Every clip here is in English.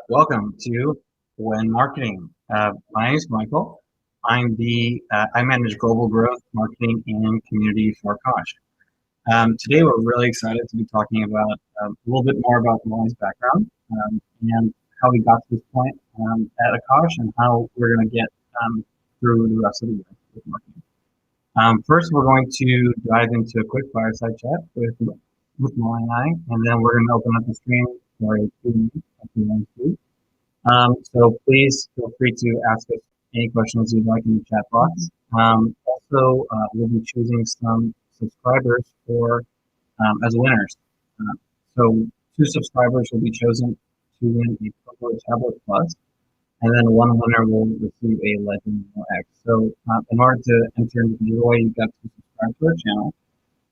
Welcome to When Marketing. My name is Michael. I manage global growth, marketing, and community for Akash. Today, we're really excited to be talking about a little bit more about Maly's background and how we got to this point at Akash and how we're going to get through the rest of the year with marketing. First, we're going to dive into a quick fireside chat with Maly and I, and then we're going to open up the stream for a Q&A at the end. So please feel free to ask us any questions you'd like in the chat box. We'll be choosing some subscribers for as winners. So 2 subscribers will be chosen to win a Untitled Tablet Plus, and then 1 winner will receive a Legend X. So in order to enter into the giveaway, you've got to subscribe to our channel.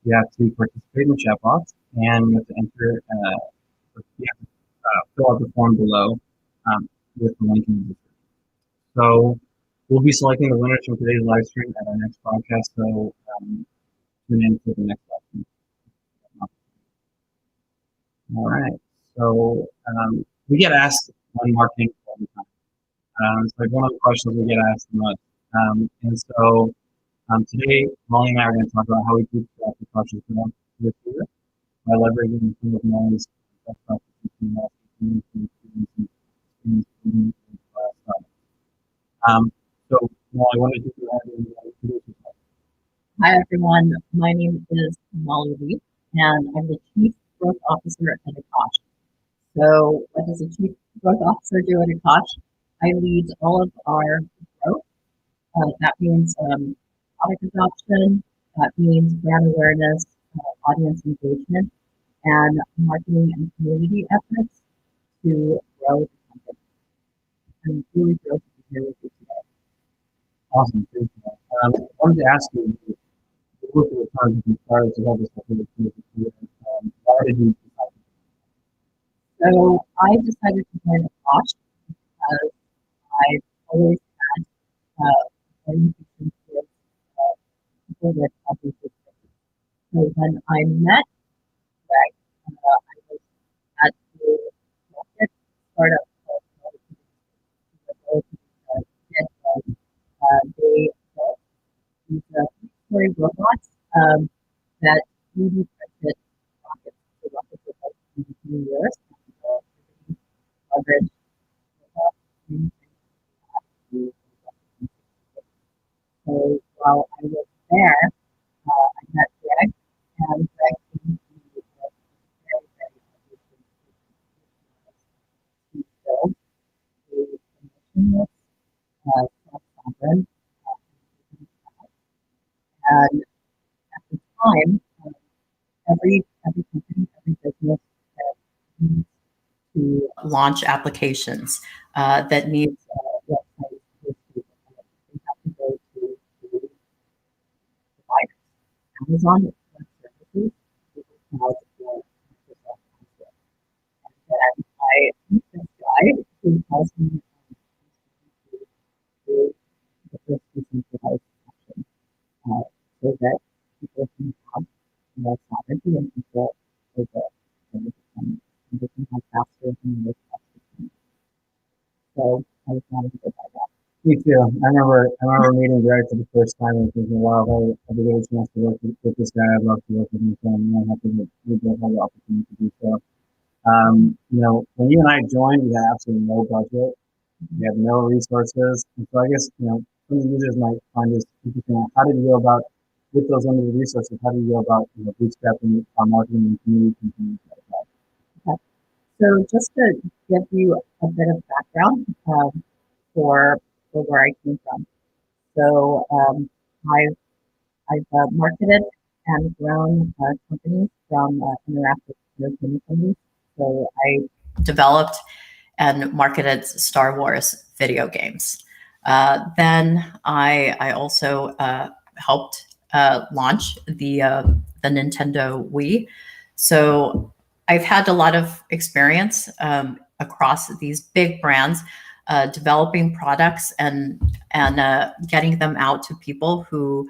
You have to participate in the chat box, and you have to enter. You have to fill out the form below with the link in the description. So we'll be selecting the winners from today's live stream at our next podcast. So tune in for the next live stream. All right. So we get asked on marketing all the time. It's like one of the questions we get asked the most. Today, Maly and I are going to talk about how we keep the questions for this year by leveraging some of Maly's best practices. So, Maly, I wanted to go ahead and introduce yourself. Hi, everyone. My name is Maly, and I'm the Chief Growth Officer at Akash. So what does a Chief Growth Officer do at Akash? I lead all of our growth. That means product adoption, that means brand awareness, audience engagement, and marketing and community efforts to grow the company. I'm really thrilled to be here with you today. Awesome. Thank you. I wanted to ask you, look at the times you started to have this why did you decide? So I decided to join Akash because I've always had learning with people with autism. So when I met Greg, I was at the market startup they built these 3-story robots that 3D printed rockets. The rockets were built in 2 years. Leverage So while I was there, I met Greg, and Greg came to me with a very, very ambitious to build a permissionless self-sovereign and at the time, every company, every business that needs to launch applications that needs websites, they have to go to providers. Amazon Web Services, Google Cloud, or Microsoft Azure. And then I meet this guy who tells me to do the first decentralized action so that people can have more sovereignty and control over their system, and they can have faster and more trusted. So I was motivated by that. Me too. I remember meeting Greg for the first time and thinking, wow, if I get a chance to work with this guy, I'd love to work with him. So I'm happy that we both have the opportunity to do so. When you and I joined, we had absolutely no budget. We had no resources. And so I guess, some of the users might find this interesting. How did you go about, with those limited resources, how do you go about, bootstrapping our marketing and community campaigns like that? Okay. So just to give you a bit of background for where I came from. So I've marketed and grown companies from interactive entertainment companies. So I developed and marketed Star Wars video games. Then I also helped launch the Nintendo Wii. So I've had a lot of experience across these big brands, developing products and getting them out to people who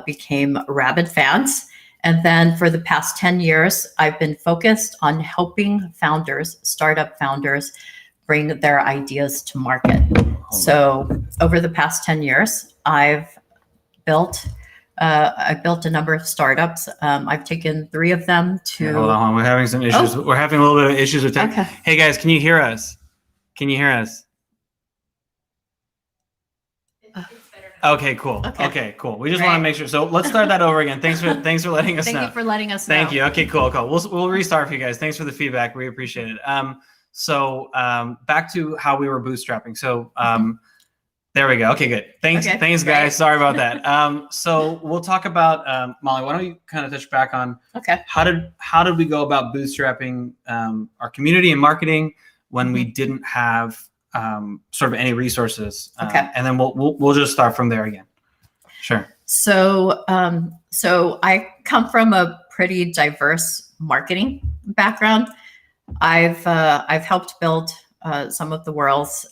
became rabid fans And then for the past 10 years, I've been focused on helping founders, startup founders, bring their ideas to market. So over the past 10 years, I built a number of startups. I've taken 3 of them to. Hold on, we're having some issues. We're having a little bit of issues with tech. Okay. Hey guys, can you hear us? Can you hear us? Okay, cool. Okay, cool. We just want to make sure. So let's start that over again. Thanks for letting us know. Thank you for letting us know. Thank you. Okay, cool. We'll restart for you guys. Thanks for the feedback. We appreciate it. Back to how we were bootstrapping. So there we go. Okay, good. Thanks, guys. Great. Sorry about that. So we'll talk about Maly. Why don't you kind of touch back on how did we go about bootstrapping our community and marketing when we didn't have sort of any resources, and then we'll just start from there again. Sure. So I come from a pretty diverse marketing background. I've helped build some of the world's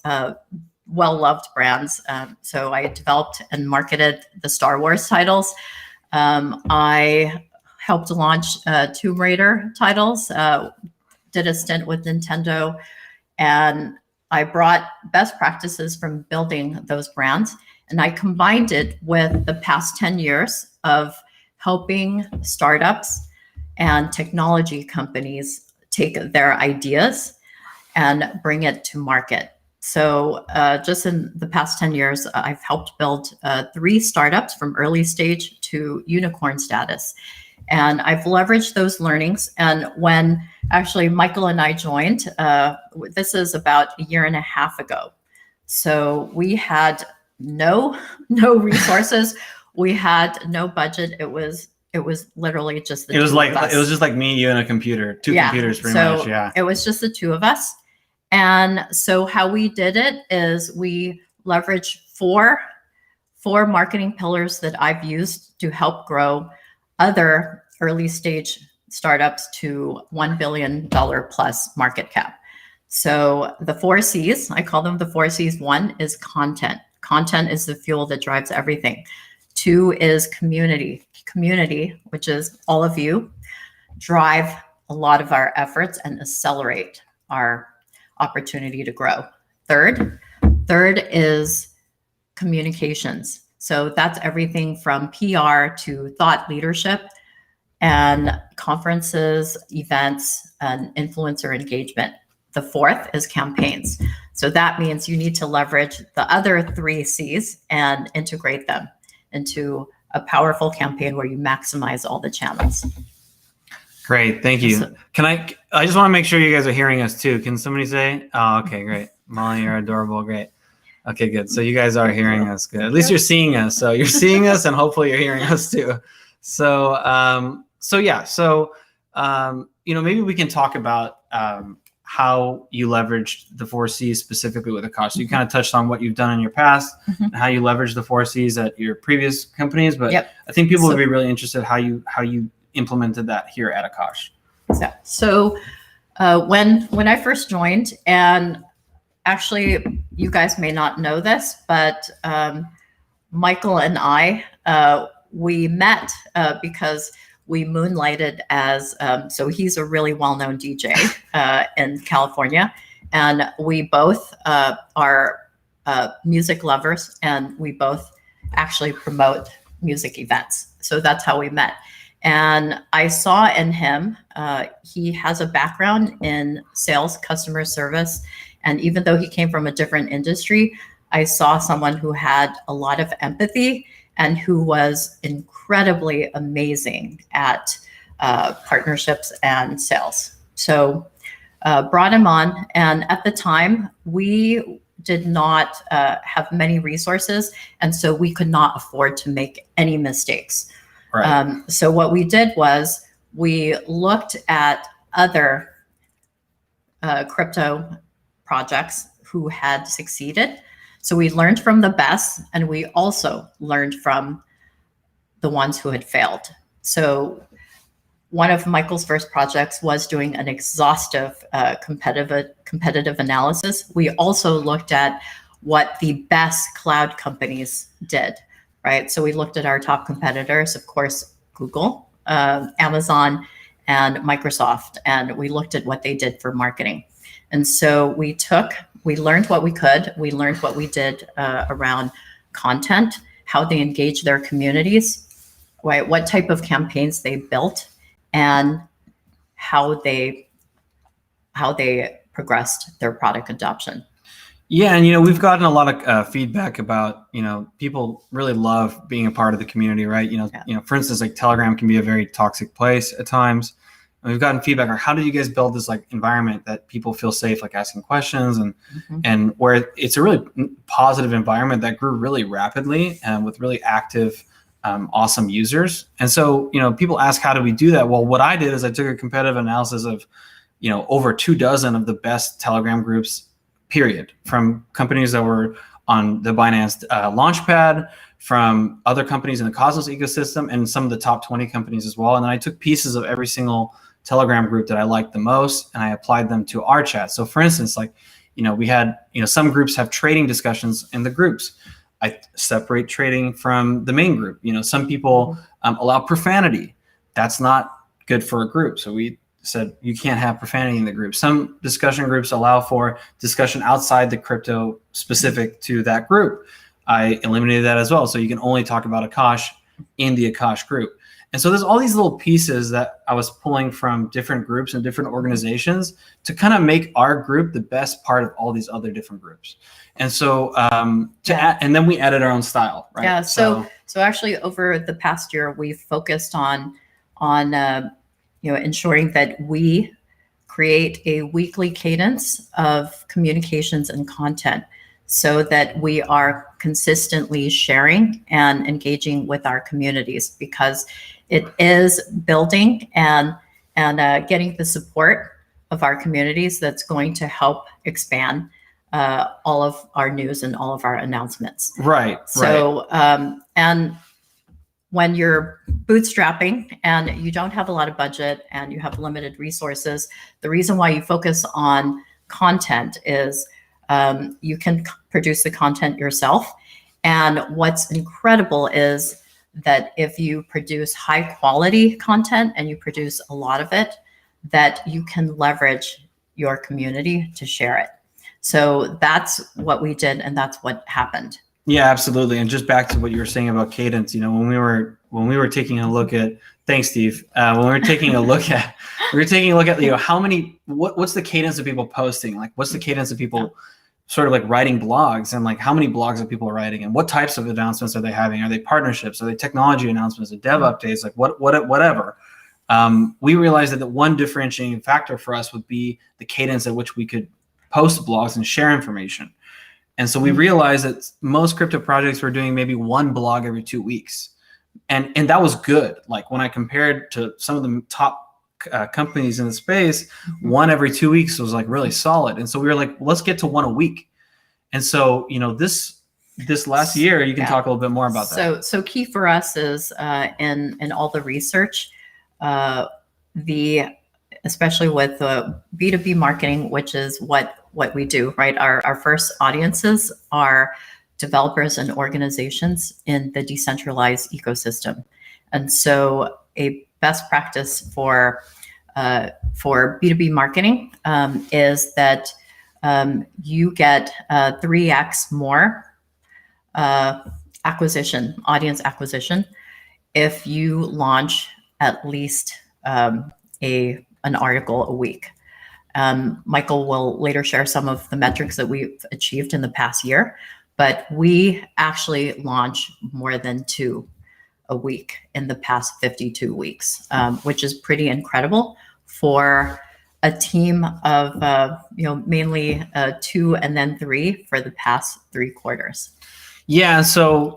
well-loved brands. So I developed and marketed the Star Wars titles. I helped launch Tomb Raider titles. Did a stint with Nintendo, and I brought best practices from building those brands, and I combined it with the past 10 years of helping startups and technology companies take their ideas and bring it to market. So just in the past 10 years, I've helped build 3 startups from early stage to unicorn status. And I've leveraged those learnings. And when actually Michael and I joined, this is about 1.5 years ago. So we had no resources. We had no budget. It was literally just the two of us. It was just like me, you, and a computer. Two computers, pretty much. Yeah. It was just the 2 of us. And so how we did it is we leveraged four marketing pillars that I've used to help grow other early stage startups to $1 billion plus market cap. So the 4 C's, I call them the 4 C's. 1 is content. Content is the fuel that drives everything. 2 is community. Community, which is all of you, drive a lot of our efforts and accelerate our opportunity to grow. Third is communications. So that's everything from PR to thought leadership and conferences, events, and influencer engagement. The 4th is campaigns. So that means you need to leverage the other 3 C's and integrate them into a powerful campaign where you maximize all the channels. Great, thank you. I just want to make sure you guys are hearing us too. Can somebody say? Oh, okay, great. Maly, you're adorable. Great. Okay, good. So you guys are hearing us. Good. At least you're seeing us. So you're seeing us, and hopefully you're hearing us too. So, maybe we can talk about how you leveraged the 4 C's specifically with Akash. So you kind of touched on what you've done in your past and how you leveraged the 4 C's at your previous companies, but I think people would be really interested how you implemented that here at Akash. So when I first joined, and actually you guys may not know this, but Michael and I, we met because we moonlighted as, so he's a really well-known DJ in California, and we both are music lovers, and we both actually promote music events. So that's how we met. And I saw in him, he has a background in sales, customer service. And even though he came from a different industry, I saw someone who had a lot of empathy and who was incredibly amazing at partnerships and sales. So brought him on. And at the time, we did not have many resources. And so we could not afford to make any mistakes. Right. So what we did was we looked at other crypto projects who had succeeded. So we learned from the best, and we also learned from the ones who had failed. So one of Michael's first projects was doing an exhaustive competitive analysis. We also looked at what the best cloud companies did. Right. So we looked at our top competitors, of course, Google, Amazon and Microsoft, and we looked at what they did for marketing. And so we learned what we could. We learned what we did around content, how they engage their communities, right, what type of campaigns they built, and how they progressed their product adoption. Yeah, and we've gotten a lot of feedback about people really love being a part of the community, right? For instance, like Telegram can be a very toxic place at times. And we've gotten feedback on how did you guys build this like environment that people feel safe, like asking questions, and where it's a really positive environment that grew really rapidly and with really active, awesome users. And so people ask, how do we do that? Well, what I did is I took a competitive analysis of over 24 of the best Telegram groups, period, from companies that were on the Binance Launchpad, from other companies in the Cosmos ecosystem, and some of the top 20 companies as well. And then I took pieces of every single Telegram group that I liked the most, and I applied them to our chat. So for instance, like, we had, some groups have trading discussions in the groups. I separate trading from the main group. Some people allow profanity. That's not good for a group. So we said you can't have profanity in the group. Some discussion groups allow for discussion outside the crypto specific to that group. I eliminated that as well. So you can only talk about Akash in the Akash group. And so there's all these little pieces that I was pulling from different groups and different organizations to kind of make our group the best part of all these other different groups. And so and then we added our own style, right? Yeah. So actually over the past year, we've focused on ensuring that we create a weekly cadence of communications and content so that we are consistently sharing and engaging with our communities, because it is building and getting the support of our communities that's going to help expand all of our news and all of our announcements. Right. So, and when you're bootstrapping and you don't have a lot of budget and you have limited resources, the reason why you focus on content is you can produce the content yourself. And what's incredible is that if you produce high quality content and you produce a lot of it, that you can leverage your community to share it. So that's what we did, and that's what happened. Yeah, absolutely. And just back to what you were saying about cadence, when we were taking a look at, thanks, Steve. When we were taking a look at, how many, what's the cadence of people posting? Like, what's the cadence of people sort of like writing blogs, and like how many blogs are people writing, and what types of announcements are they having? Are they partnerships? Are they technology announcements? Are dev updates? Like whatever. We realized that the one differentiating factor for us would be the cadence at which we could post blogs and share information. And so we realized that most crypto projects were doing maybe one blog every 2 weeks. And that was good. Like when I compared to some of the top companies in the space, one every 2 weeks was like really solid. And so we were like, let's get to one a week. And so, this last year, you can talk a little bit more about that. So key for us is in all the research, especially with B2B marketing, which is what we do, right? Our first audiences are developers and organizations in the decentralized ecosystem. And so a best practice for B2B marketing is that you get 3x more audience acquisition, if you launch at least an article a week. Michael will later share some of the metrics that we've achieved in the past year, but we actually launch more than 2 a week in the past 52 weeks, which is pretty incredible for a team of mainly 2 and then 3 for the past 3 quarters. Yeah, so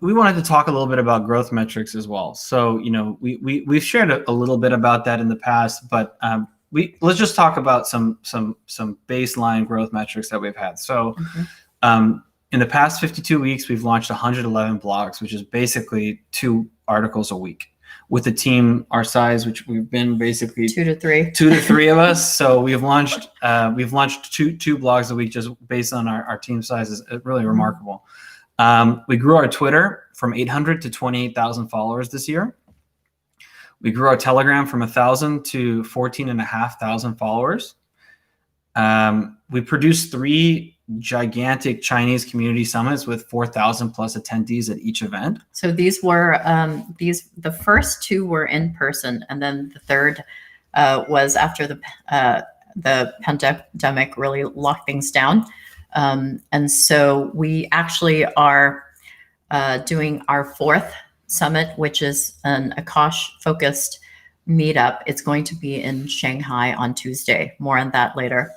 we wanted to talk a little bit about growth metrics as well. So we've shared a little bit about that in the past, but let's just talk about some baseline growth metrics that we've had. So in the past 52 weeks, we've launched 111 blogs, which is basically 2 articles a week. With a team our size, which we've been basically 2 to 3 of us. So we've launched two blogs a week just based on our team size. Is really remarkable. We grew our Twitter from 800 to 28,000 followers this year. We grew our Telegram from 1,000 to 14,500 followers. We produced 3 gigantic Chinese community summits with 4,000 plus attendees at each event. So these were the first 2 were in person, and then the third was after the pandemic really locked things down. And so we actually are doing our 4th summit, which is an Akash focused meetup. It's going to be in Shanghai on Tuesday. More on that later.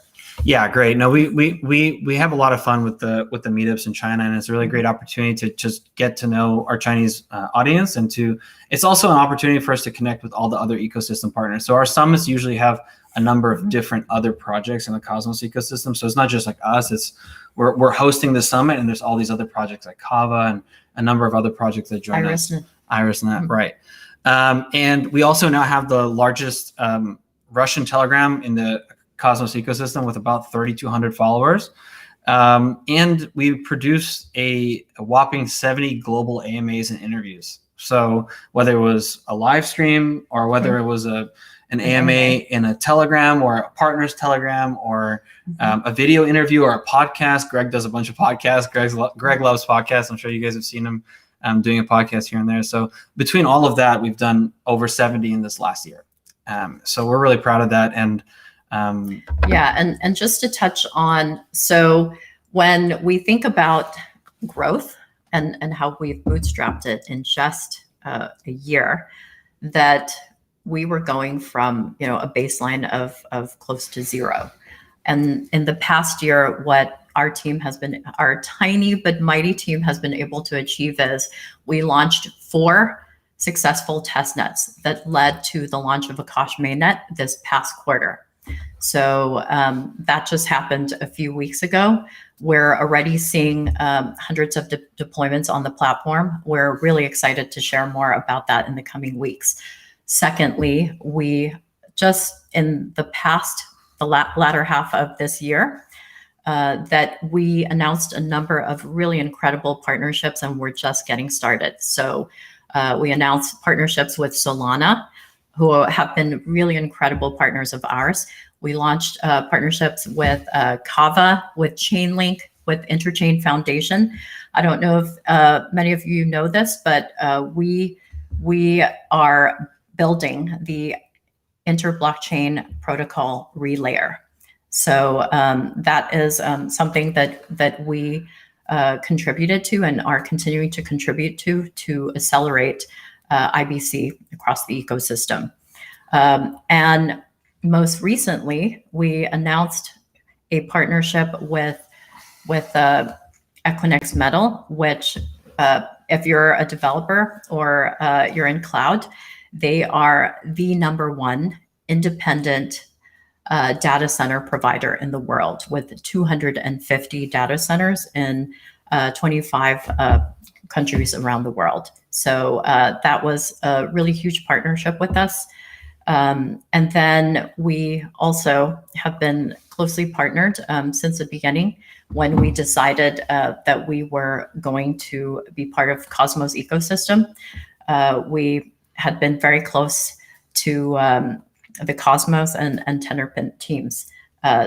Yeah, great. No, we have a lot of fun with the meetups in China, and it's a really great opportunity to just get to know our Chinese audience, and it's also an opportunity for us to connect with all the other ecosystem partners. So our summits usually have a number of different other projects in the Cosmos ecosystem. So it's not just like us. We're hosting the summit, and there's all these other projects like Kava and a number of other projects that join us. IrisNet, right. And we also now have the largest Russian Telegram in the Cosmos ecosystem with about 3,200 followers. And we produce a whopping 70 global AMAs and interviews. So whether it was a live stream or whether it was an AMA in a Telegram or a partner's Telegram or a video interview or a podcast. Greg does a bunch of podcasts. Greg loves podcasts. I'm sure you guys have seen him doing a podcast here and there. So between all of that, we've done over 70 in this last year. So we're really proud of that. And and just to touch on, so when we think about growth and how we've bootstrapped it in just a year, that we were going from a baseline of close to 0, and in the past year, what our tiny but mighty team has been able to achieve is we launched 4 successful test nets that led to the launch of Akash mainnet this past quarter. So that just happened a few weeks ago. We're already seeing hundreds of deployments on the platform. We're really excited to share more about that in the coming weeks. Secondly, we just in the latter half of this year, that we announced a number of really incredible partnerships, and we're just getting started. So we announced partnerships with Solana, who have been really incredible partners of ours. We launched partnerships with Kava, with Chainlink, with Interchain Foundation. I don't know if many of you know this, but we are building the inter-blockchain protocol relayer. So that is something that we contributed to and are continuing to contribute to accelerate IBC across the ecosystem. And most recently, we announced a partnership with Equinix Metal, which if you're a developer or you're in cloud, they are the #1 independent data center provider in the world, with 250 data centers in 25 countries around the world. So that was a really huge partnership with us. And then we also have been closely partnered since the beginning when we decided that we were going to be part of Cosmos ecosystem. We had been very close to the Cosmos and Tenderpin teams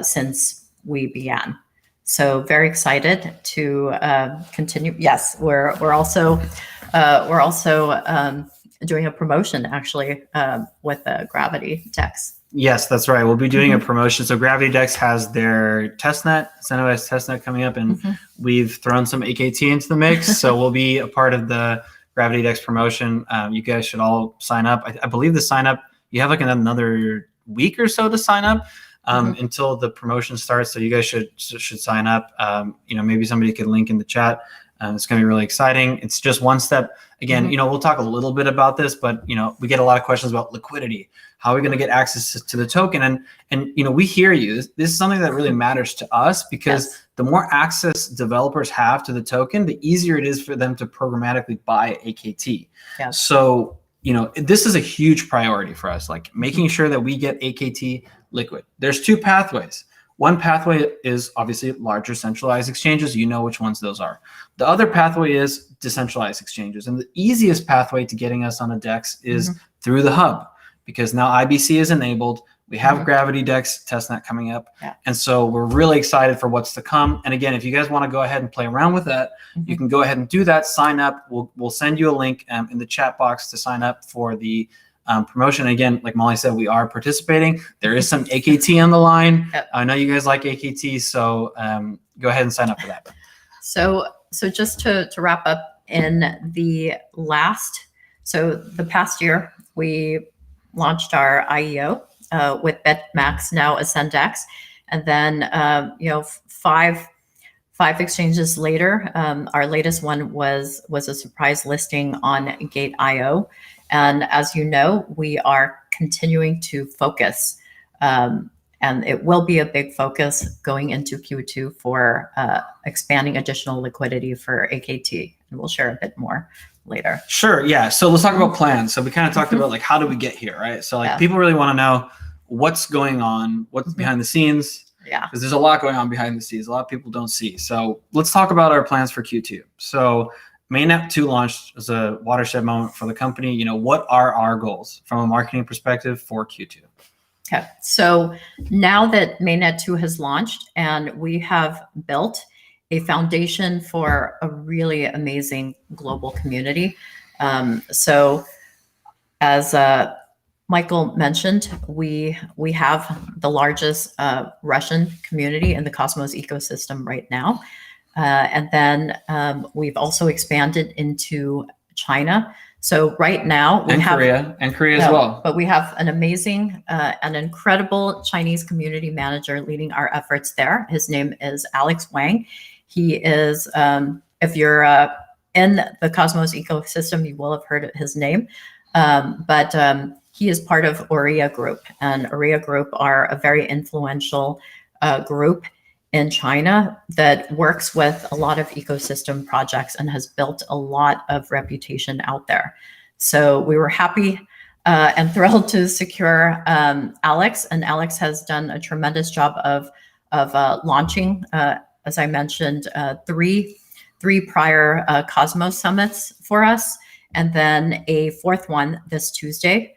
since we began. So very excited to continue. Yes, we're also doing a promotion actually with Gravity Dex. Yes, that's right. We'll be doing a promotion. So Gravity Dex has their testnet, centralized testnet coming up, and we've thrown some AKT into the mix. So we'll be a part of the Gravity Dex promotion. You guys should all sign up. I believe the sign up, you have like another week or so to sign up until the promotion starts. So you guys should sign up. Maybe somebody could link in the chat. It's going to be really exciting. It's just one step. Again, we'll talk a little bit about this, but we get a lot of questions about liquidity. How are we going to get access to the token? And we hear you. This is something that really matters to us, because the more access developers have to the token, the easier it is for them to programmatically buy AKT. Yes. So this is a huge priority for us, like making sure that we get AKT liquid. There's 2 pathways. One pathway is obviously larger centralized exchanges. You know which ones those are. The other pathway is decentralized exchanges. And the easiest pathway to getting us on a DEX is through the hub, because now IBC is enabled. We have Gravity DEX testnet coming up. Yeah. And so we're really excited for what's to come. And again, if you guys want to go ahead and play around with that, you can go ahead and do that. Sign up. We'll send you a link in the chat box to sign up for the promotion. Again, like Maly said, we are participating. There is some AKT on the line. Yep. I know you guys like AKT, so go ahead and sign up for that. So just to wrap up, in the past year, we launched our IEO with BitMax, now AscendX, and then five exchanges later, our latest one was a surprise listing on Gate.io. And as you know, we are continuing to focus, and it will be a big focus going into Q2 for expanding additional liquidity for AKT. And we'll share a bit more later. Sure. Yeah. So let's talk about plans. So we kind of talked about like, how do we get here, right? So like people really want to know what's going on, what's behind the scenes. Yeah. Because there's a lot going on behind the scenes. A lot of people don't see. So let's talk about our plans for Q2. So Mainnet 2 launched as a watershed moment for the company. What are our goals from a marketing perspective for Q2? Okay. So now that Mainnet 2 has launched and we have built a foundation for a really amazing global community. So as Michael mentioned, we have the largest Russian community in the Cosmos ecosystem right now. And then we've also expanded into China. So right now we have Korea as well. But we have an amazing, an incredible Chinese community manager leading our efforts there. His name is Alex Wang. He is, if you're in the Cosmos ecosystem, you will have heard his name. But he is part of Aurea Group, and Aurea Group are a very influential group in China that works with a lot of ecosystem projects and has built a lot of reputation out there. So we were happy and thrilled to secure Alex, and Alex has done a tremendous job of launching, as I mentioned, three prior Cosmos summits for us, and then a fourth one this Tuesday.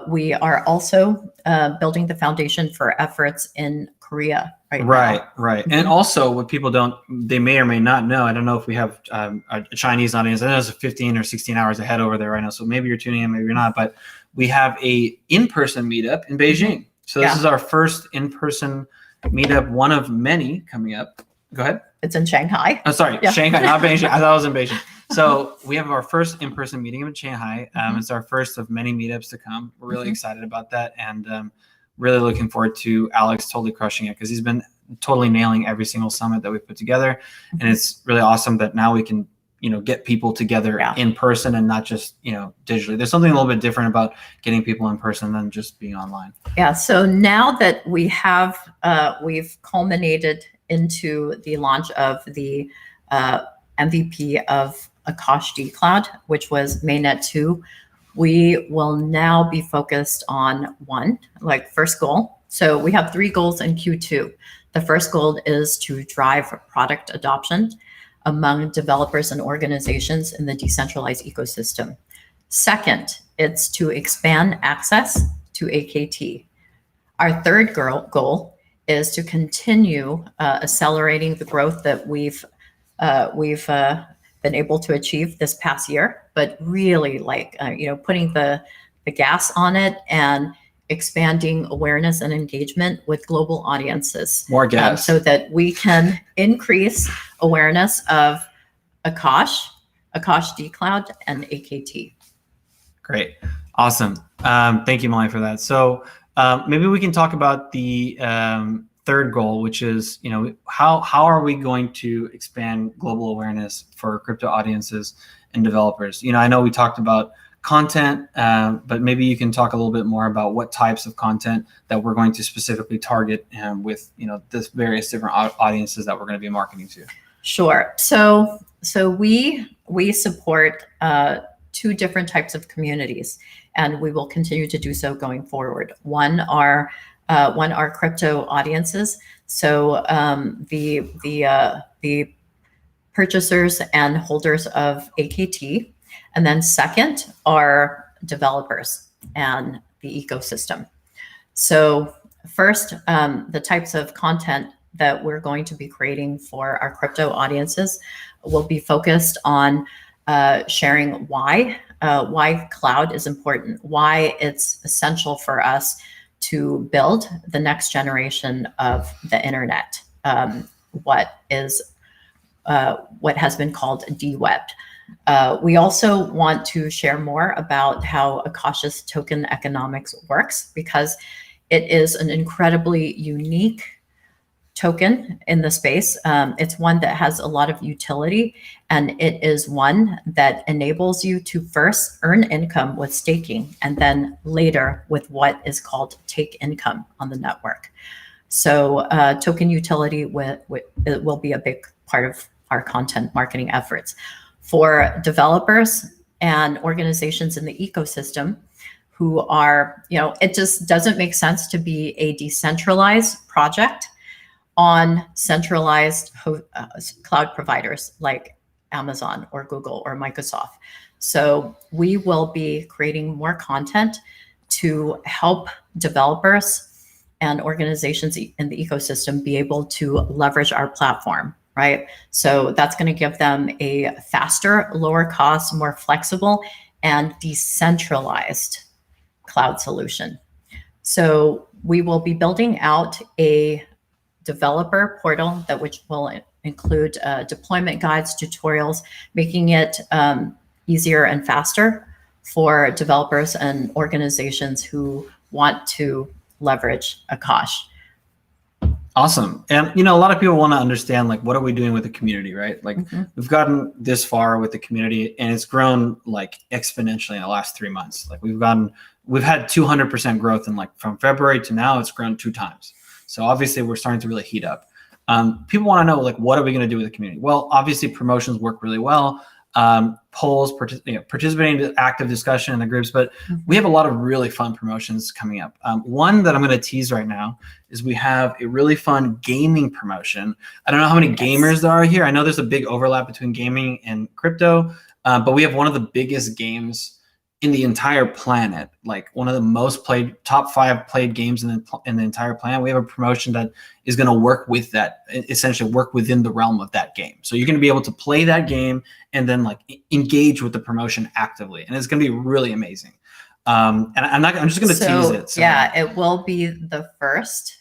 We are also building the foundation for efforts in Korea right now. Right. And also what people they may or may not know, I don't know if we have a Chinese audience. I know it's 15 or 16 hours ahead over there right now. So maybe you're tuning in, maybe you're not, but we have a in-person meetup in Beijing. So this is our first in-person meetup, one of many coming up. Go ahead. It's in Shanghai. Oh, sorry, Shanghai, not Beijing. I thought it was in Beijing. So we have our first in-person meeting in Shanghai. It's our first of many meetups to come. We're really excited about that, and really looking forward to Alex totally crushing it, because he's been totally nailing every single summit that we put together. And it's really awesome that now we can, get people together in person and not just, digitally. There's something a little bit different about getting people in person than just being online. Yeah. So now that we have, we've culminated into the launch of the MVP of Akash D Cloud, which was Mainnet 2. We will now be focused on first goal. So we have 3 goals in Q2. The first goal is to drive product adoption among developers and organizations in the decentralized ecosystem. Second, it's to expand access to AKT. Our third goal is to continue accelerating the growth that we've been able to achieve this past year, but really putting the gas on it and expanding awareness and engagement with global audiences. More gas. So that we can increase awareness of Akash D Cloud, and AKT. Great. Awesome. Thank you, Maly, for that. So maybe we can talk about the third goal, which is, how are we going to expand global awareness for crypto audiences and developers? I know we talked about content, but maybe you can talk a little bit more about what types of content that we're going to specifically target with, this various different audiences that we're going to be marketing to. Sure. So we support 2 different types of communities, and we will continue to do so going forward. One are One are crypto audiences. So the purchasers and holders of AKT. And then second are developers and the ecosystem. So first, the types of content that we're going to be creating for our crypto audiences will be focused on sharing why cloud is important, why it's essential for us to build the next generation of the internet, what has been called de-webbed. We also want to share more about how Akash's token economics works, because it is an incredibly unique token in the space. It's one that has a lot of utility, and it is one that enables you to first earn income with staking, and then later with what is called take income on the network. So token utility it will be a big part of our content marketing efforts. For developers and organizations in the ecosystem who are, it just doesn't make sense to be a decentralized project on centralized cloud providers like Amazon or Google or Microsoft. So we will be creating more content to help developers and organizations in the ecosystem be able to leverage our platform, right? So that's going to give them a faster, lower cost, more flexible, and decentralized cloud solution. So we will be building out a developer portal which will include deployment guides, tutorials, making it easier and faster for developers and organizations who want to leverage Akash. Awesome. And, a lot of people want to understand, like, what are we doing with the community, right? Like, we've gotten this far with the community, and it's grown like exponentially in the last 3 months. Like, we've had 200% growth in, like, from February to now, it's grown 2 times. So obviously we're starting to really heat up. People want to know, like, what are we going to do with the community? Well, obviously promotions work really well. Polls, participating in active discussion in the groups, but we have a lot of really fun promotions coming up. One that I'm going to tease right now is we have a really fun gaming promotion. I don't know how many gamers there are here. I know there's a big overlap between gaming and crypto, but we have one of the biggest games in the entire planet, like one of the most played, top 5 played games in the entire planet. We have a promotion that is going to work with that, essentially work within the realm of that game. So you're going to be able to play that game and then, like, engage with the promotion actively, and it's going to be really amazing. And I'm just going to tease it. So. Yeah, it will be the first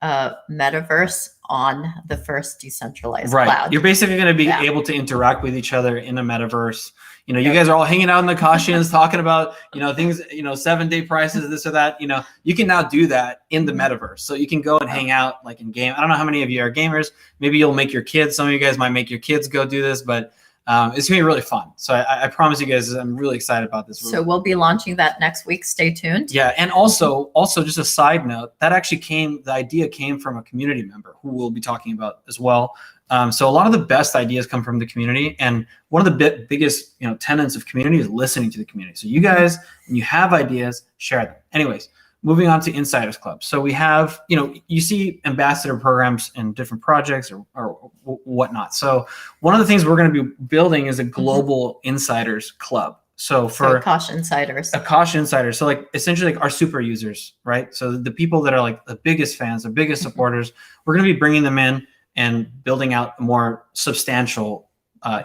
metaverse on the first decentralized cloud. You're basically going to be able to interact with each other in a metaverse. You guys are all hanging out in the Akashians talking about, things, 7-day prices, this or that. You can now do that in the metaverse. So you can go and hang out, like, in game. I don't know how many of you are gamers. Maybe you'll make your kids. Some of you guys might make your kids go do this, but it's gonna be really fun. So I promise you guys, I'm really excited about this. So we'll be launching that next week. Stay tuned. Yeah, and also just a side note, that actually the idea came from a community member who we'll be talking about as well. So a lot of the best ideas come from the community, and one of the biggest tenets of community is listening to the community. So you guys, when you have ideas, share them. Anyways, moving on to Insiders Club. So we have, you see ambassador programs in different projects or whatnot. So one of the things we're going to be building is a global Insiders Club. So for Akash Insiders. Akash Insiders. So, like, essentially, like, our super users, right? So the people that are, like, the biggest fans, the biggest supporters, we're going to be bringing them in and building out a more substantial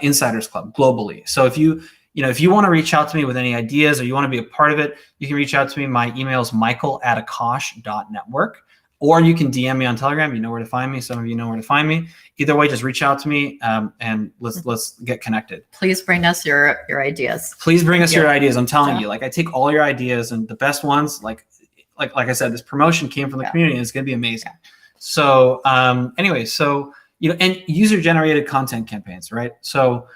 Insiders Club globally. So if you want to reach out to me with any ideas or you want to be a part of it, you can reach out to me. My email is michael@akash.network, or you can DM me on Telegram. You know where to find me. Some of you know where to find me. Either way, just reach out to me and let's get connected. Please bring us your ideas. Please bring us your ideas. I'm telling you, like, I take all your ideas, and the best ones, like I said, this promotion came from the community, and it's going to be amazing. So anyway, and user-generated content campaigns, right? So,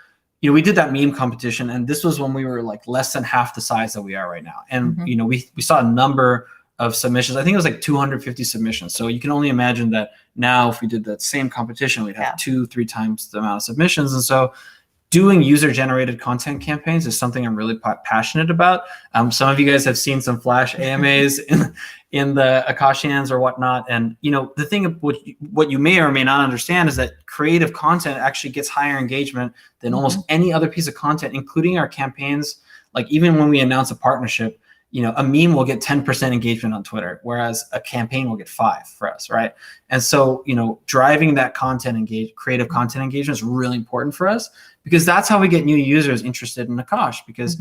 we did that meme competition, and this was when we were, like, less than half the size that we are right now. And, we saw a number of submissions. I think it was like 250 submissions. So you can only imagine that now if we did that same competition, we'd have 2-3 times the amount of submissions. And so, doing user-generated content campaigns is something I'm really passionate about. Some of you guys have seen some Flash AMAs in the Akashians or whatnot, and the thing of what you may or may not understand is that creative content actually gets higher engagement than almost any other piece of content, including our campaigns. Like even when we announce a partnership, a meme will get 10% engagement on Twitter, whereas a campaign will get 5 for us, right? And so, driving that creative content engagement is really important for us, because that's how we get new users interested in Akash. Because,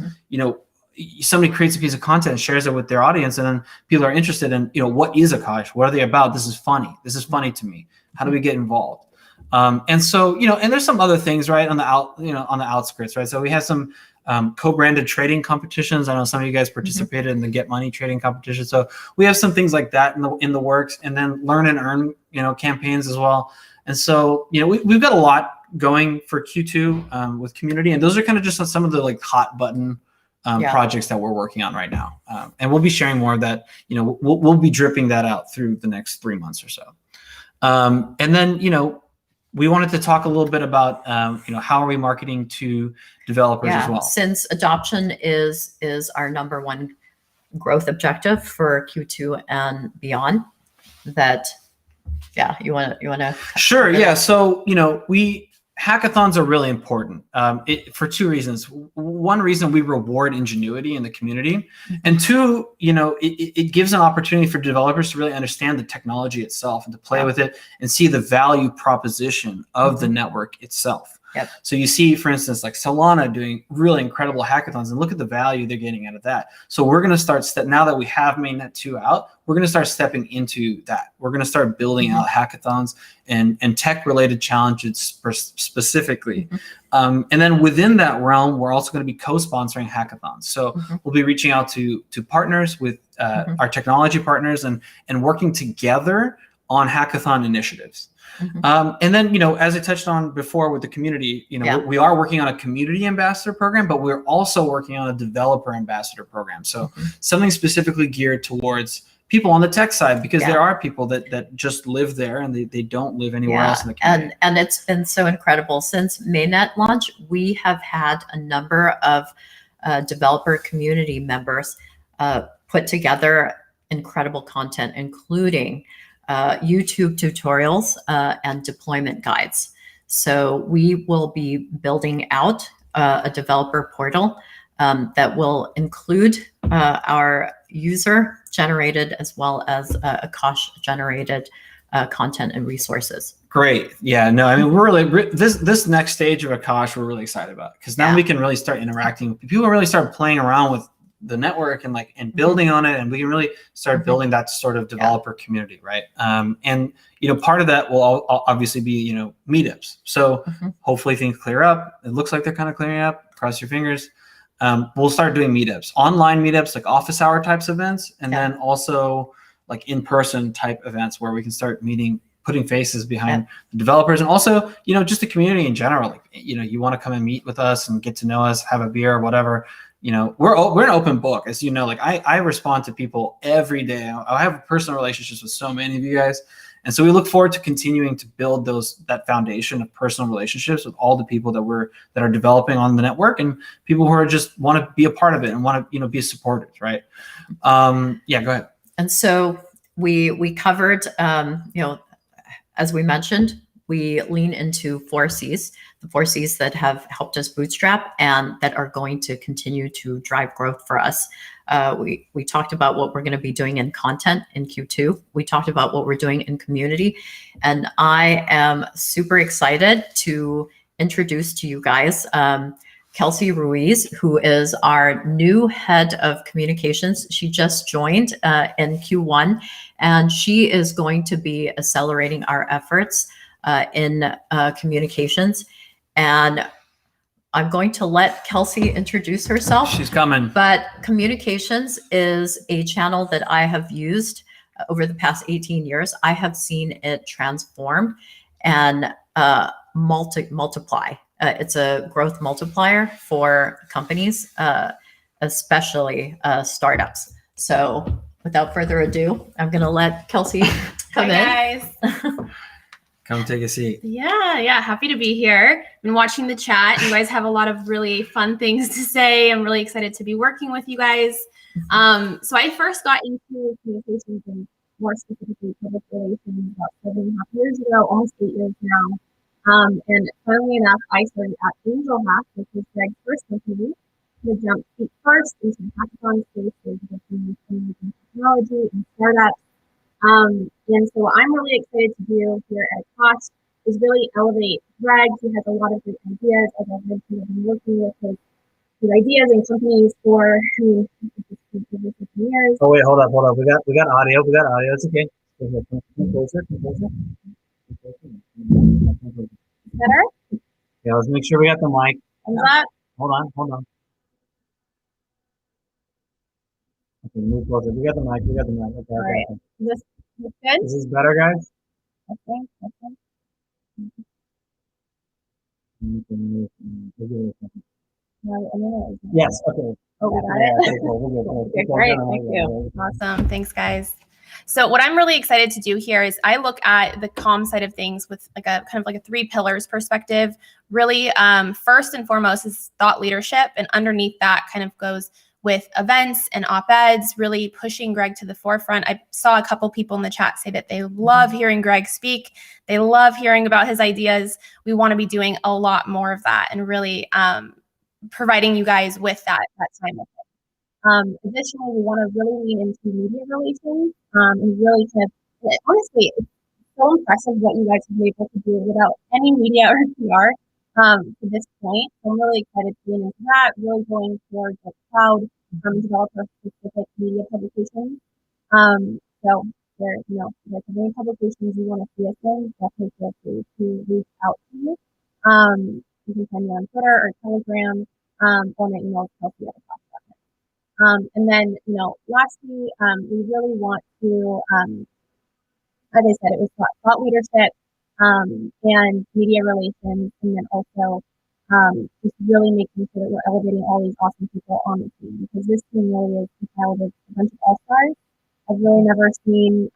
somebody creates a piece of content and shares it with their audience, and then people are interested in, what is Akash? What are they about? This is funny. This is funny to me. How do we get involved? And so, and there's some other things, right, on the outskirts, right? So we have some co-branded trading competitions. I know some of you guys participated in the Get Money trading competition. So we have some things like that in the works, and then learn and earn, campaigns as well. And so, we've got a lot going for Q2 with community, and those are kind of just some of the hot button projects that we're working on right now. And we'll be sharing more of that. We'll be dripping that out through the next 3 months or so. And then, we wanted to talk a little bit about, how are we marketing to developers as well? Since adoption is our number one growth objective for Q2 and beyond, you want to. Sure. Yeah. So, hackathons are really important for 2 reasons. One reason, we reward ingenuity in the community, and 2, it gives an opportunity for developers to really understand the technology itself and to play with it and see the value proposition of the network itself. Yep. So you see, for instance, like Solana doing really incredible hackathons, and look at the value they're getting out of that. So we're going to start now that we have mainnet 2 out, we're going to start stepping into that. We're going to start building out hackathons and tech-related challenges specifically. And then within that realm, we're also going to be co-sponsoring hackathons. So we'll be reaching out to partners with our technology partners and working together on hackathon initiatives. And then, as I touched on before with the community, we are working on a community ambassador program, but we're also working on a developer ambassador program. So something specifically geared towards people on the tech side, because there are people that just live there and they don't live anywhere else in the community. And it's been so incredible. Since mainnet launch, we have had a number of developer community members put together incredible content, including YouTube tutorials and deployment guides. So we will be building out a developer portal that will include our user-generated as well as Akash-generated content and resources. Great. Yeah. No, I mean, we're really this next stage of Akash we're really excited about, because now we can really start interacting. People really start playing around with the network and building on it, and we can really start building that sort of developer community, right? And part of that will obviously be meetups. So hopefully things clear up. It looks like they're kind of clearing up. Cross your fingers. We'll start doing meetups, online meetups, like office hour types events, and then also like in-person type events where we can start meeting, putting faces behind the developers, and also just the community in general. Like you want to come and meet with us and get to know us, have a beer or whatever. We're an open book, as like I respond to people every day. I have personal relationships with so many of you guys, and so we look forward to continuing to build that foundation of personal relationships with all the people that are developing on the network, and people who are just want to be a part of it and want to be supporters, right? Go ahead. And so we covered, as we mentioned, we lean into 4 C's, the 4 C's that have helped us bootstrap and that are going to continue to drive growth for us. We talked about what we're going to be doing in content in Q2. We talked about what we're doing in community. And I am super excited to introduce to you guys Kelsey Ruiz, who is our new head of communications. She just joined in Q1, and she is going to be accelerating our efforts in communications. And I'm going to let Kelsey introduce herself. She's coming. But communications is a channel that I have used over the past 18 years. I have seen it transform and multiply. It's a growth multiplier for companies, especially startups. So without further ado, I'm going to let Kelsey come in. Hi, guys. Come take a seat. Yeah, happy to be here. Been watching the chat. You guys have a lot of really fun things to say. I'm really excited to be working with you guys. So I first got into communications and more specifically public relations about 7.5 years ago, almost 8 years now. And funnily enough, I started at Angel Hack, which was Greg's first company, to jump feet first into the hackathon space, working with technology and startups. And so I'm really excited to do here at Akash is really elevate Greg. He has a lot of great ideas. As I've mentioned, I've been working with his ideas and companies for years. Oh wait, hold up. We got audio. It's okay. Come closer. Better? Yeah, let's make sure we got the mic. Thumbs up. Hold on. Okay, move closer. We got the mic. Okay, All right. okay. Is this good? Is this better, guys? Okay. Yes, okay. Oh, we got it? Okay, great. Thank you. Awesome. Thanks, guys. So what I'm really excited to do here is I look at the comm side of things with like a kind of like a 3 pillars perspective. Really, first and foremost is thought leadership, and underneath that kind of goes with events and op-eds, really pushing Greg to the forefront. I saw a couple people in the chat say that they love hearing Greg speak. They love hearing about his ideas. We want to be doing a lot more of that and really providing you guys with that time with it. Additionally, we want to really lean into media relations and really kind of, honestly, it's so impressive what you guys have been able to do without any media or PR to this point. So I'm really excited to lean into that, really going towards like cloud developer specific media publications. So there, you know, if there's any publications you want to see us in, definitely feel free to reach out to me. You can find me on Twitter or Telegram, or my email is Kelsey@Akash.net. And then, you know, lastly, we really want to, as I said, it was thought leadership and media relations, and then also just really making sure that we're elevating all these awesome people on the team, because this team really is compiled of a bunch of all-stars. I've really never seen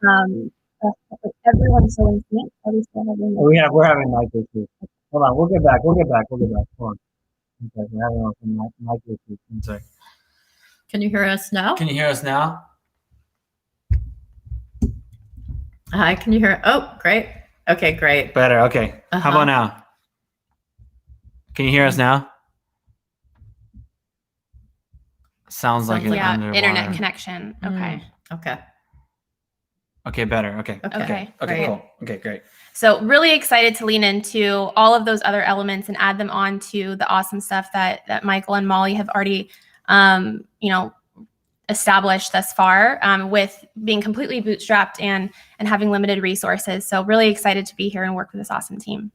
everyone so in sync. Are we still having? We're having mic issues. Hold on, we'll get back. Hold on. Okay, we're having some mic issues. One sec. Can you hear us now? Hi, can you hear? Oh, great. Okay, great. Better. Okay. How about now? Can you hear us now? Sounds like it's underwater. Internet connection. Okay. Okay, better. Okay, great. cool. Okay, great. So really excited to lean into all of those other elements and add them on to the awesome stuff that Michael and Maly have already, you know, established thus far, with being completely bootstrapped and having limited resources. So really excited to be here and work with this awesome team.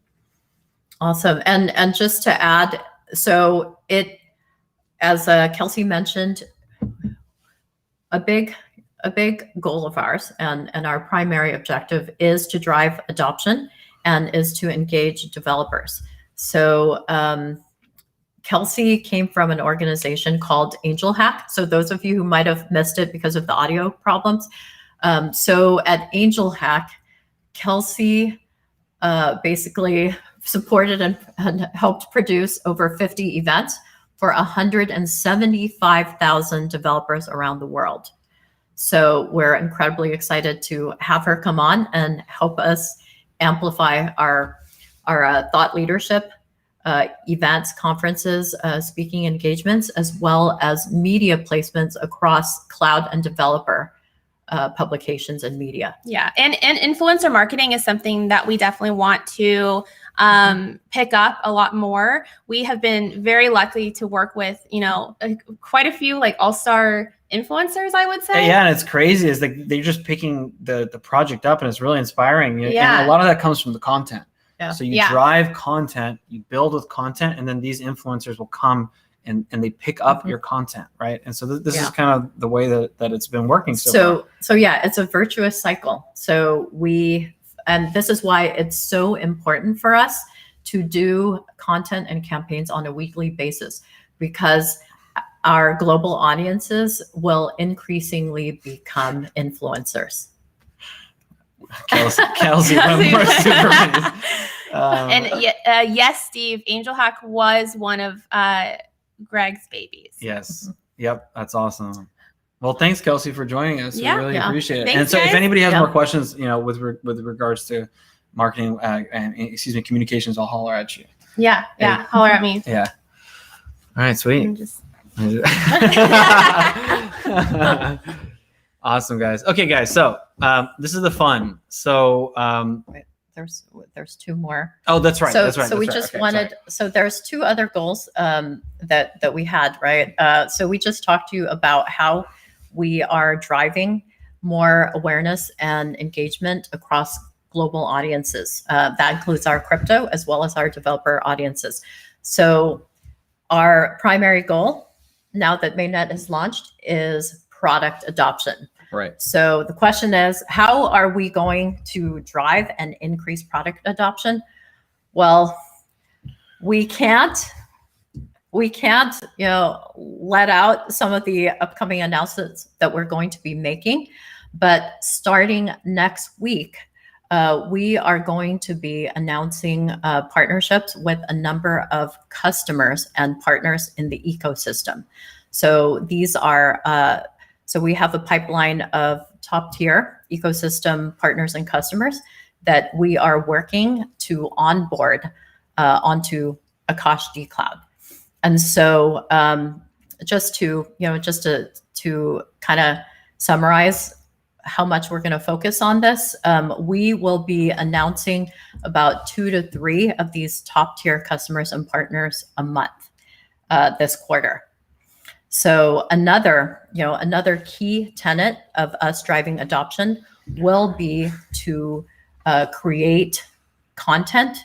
Awesome. And just to add, so it, as Kelsey mentioned, a big goal of ours and our primary objective is to drive adoption and is to engage developers. So Kelsey came from an organization called Angel Hack. So those of you who might have missed it because of the audio problems. So at Angel Hack, Kelsey basically supported and helped produce over 50 events for 175,000 developers around the world. So we're incredibly excited to have her come on and help us amplify our thought leadership events, conferences, speaking engagements, as well as media placements across cloud and developer publications and media. Yeah, and influencer marketing is something that we definitely want to pick up a lot more. We have been very lucky to work with, you know, quite a few like all-star influencers, I would say. Yeah, and it's crazy is like they're just picking the project up, and it's really inspiring. Yeah. And a lot of that comes from the content. Yeah. So you drive content, you build with content, and then these influencers will come and they pick up your content, right? And so this is kind of the way that it's been working so far. So yeah, it's a virtuous cycle. So and this is why it's so important for us to do content and campaigns on a weekly basis, because our global audiences will increasingly become influencers. Kelsey, one more super nice. And yes, Steve, Angel Hack was one of Greg's babies. Yes. Yep. That's awesome. Well, thanks, Kelsey, for joining us. Yeah, We really appreciate it. Thanks, and so, guys. if anybody has more questions, with regards to marketing and communications, I'll holler at you. Yeah. Holler at me. Yeah. All right. Sweet. Awesome, guys. Okay, guys. So this is the fun. So there's two more. Oh, that's right. So, that's right. So we that's just right. Okay, wanted. sorry. So there's two other goals that we had, right? So we just talked to you about how we are driving more awareness and engagement across global audiences. That includes our crypto as well as our developer audiences. So our primary goal, now that Mainnet is launched, is product adoption. Right. So the question is, how are we going to drive and increase product adoption? Well, we can't, let out some of the upcoming announcements that we're going to be making, but starting next week, we are going to be announcing partnerships with a number of customers and partners in the ecosystem. So these are, so we have a pipeline of top tier ecosystem partners and customers that we are working to onboard onto Akash D Cloud. And so just to kind of summarize how much we're going to focus on this, we will be announcing about 2 to 3 of these top tier customers and partners a month this quarter. So another key tenet of us driving adoption will be to create content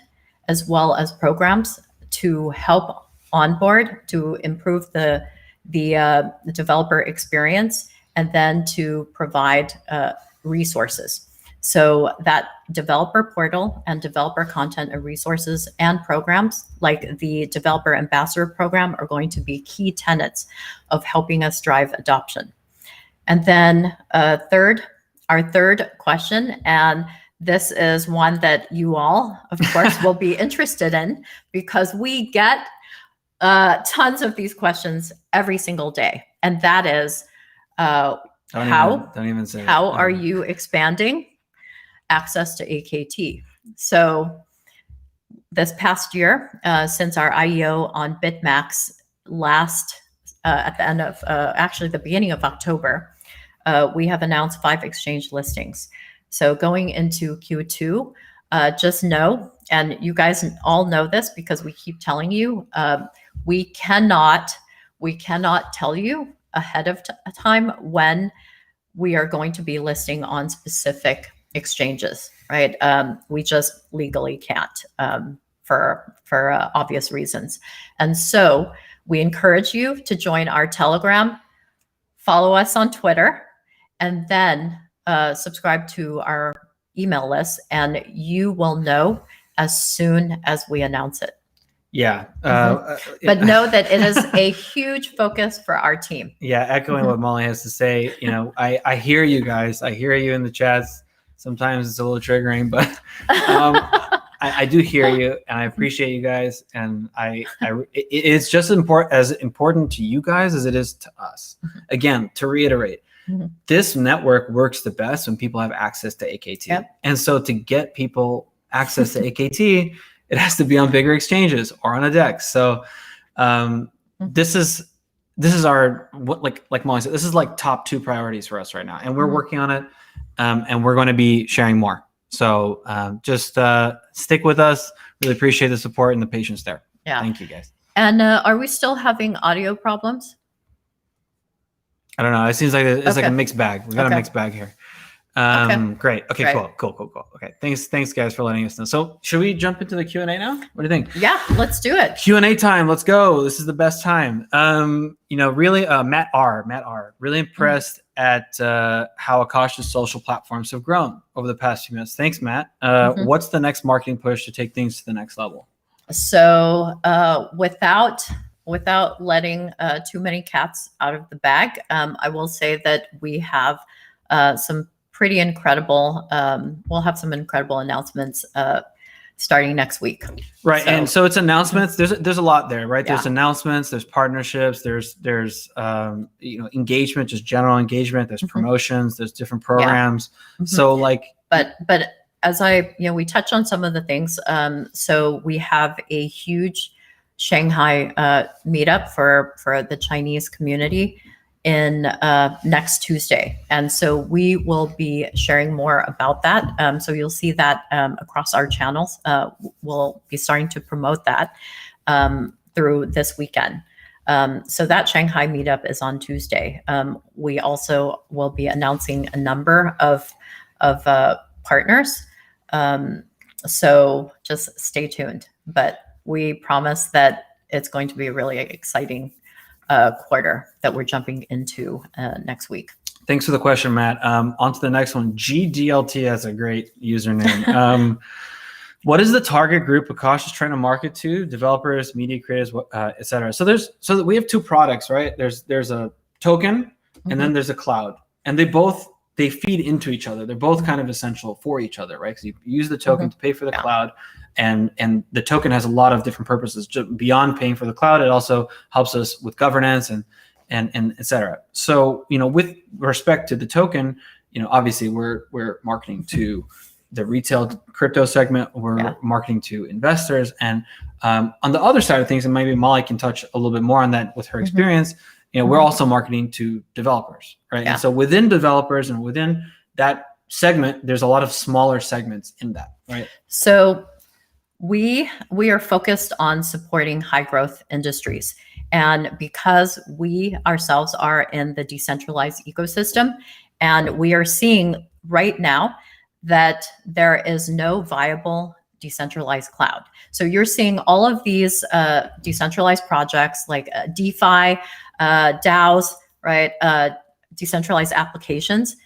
as well as programs to help onboard, to improve the developer experience, and then to provide resources. So that developer portal and developer content and resources and programs like the Developer Ambassador Program are going to be key tenets of helping us drive adoption. And then our third question, and this is one that you all, of course, will be interested in, because we get tons of these questions every single day. And that is, how are you expanding access to AKT? So this past year, since our IEO on BitMax last at the end of actually the beginning of October, we have announced 5 exchange listings. So going into Q2, just know, and you guys all know this because we keep telling you, we cannot tell you ahead of time when we are going to be listing on specific exchanges, right? We just legally can't for obvious reasons. And so we encourage you to join our Telegram, follow us on Twitter, and then subscribe to our email list, and you will know as soon as we announce it. Yeah. But know that it is a huge focus for our team. Yeah. Echoing what Maly has to say, I hear you guys. I hear you in the chats. Sometimes it's a little triggering, but I do hear you, and I appreciate you guys. And it's just as important to you guys as it is to us. Again, to reiterate, this network works the best when people have access to AKT. Yep. And so to get people access to AKT, it has to be on bigger exchanges or on a DEX. So this is our, like Maly said, this is like top 2 priorities for us right now, and we're working on it, and we're going to be sharing more. So just stick with us. Really appreciate the support and the patience there. Yeah. Thank you, guys. And are we still having audio problems? I don't know. It seems like it's like a mixed bag. We got a mixed bag here. Great. Okay, cool. Okay. Thanks guys for letting us know. So should we jump into the Q&A now? What do you think? Yeah, let's do it. Q&A time. Let's go. This is the best time. Really, Matt R, really impressed at how Akash's social platforms have grown over the past few minutes. Thanks, Matt. What's the next marketing push to take things to the next level? So without letting too many cats out of the bag, I will say that we have some pretty incredible. We'll have some incredible announcements starting next week. Right. And so it's announcements. There's a lot there, right? Yeah. There's announcements, there's partnerships, there's engagement, just general engagement, there's promotions, there's different programs. So like, but as we touched on some of the things. So we have a huge Shanghai meetup for the Chinese community in next Tuesday. And so we will be sharing more about that. So you'll see that across our channels. We'll be starting to promote that through this weekend. So that Shanghai meetup is on Tuesday. We also will be announcing a number of partners. So just stay tuned. But we promise that it's going to be a really exciting quarter that we're jumping into next week. Thanks for the question, Matt. On to the next one. GDLT has a great username. What is the target group Akash is trying to market to? Developers, media creators, et cetera. So we have two products, right? There's a token and then there's a cloud, and they feed into each other. They're both kind of essential for each other, right? Because you use the token to pay for the cloud, and the token has a lot of different purposes. Just beyond paying for the cloud, it also helps us with governance and et cetera. So, with respect to the token, obviously we're marketing to the retail crypto segment. We're marketing to investors, and on the other side of things, and maybe Maly can touch a little bit more on that with her experience. We're also marketing to developers, right? Yeah. And so within developers and within that segment, there's a lot of smaller segments in that, right? So we are focused on supporting high growth industries. And because we ourselves are in the decentralized ecosystem, and we are seeing right now that there is no viable decentralized cloud. So you're seeing all of these decentralized projects like DeFi, DAOs, right? Decentralized applications.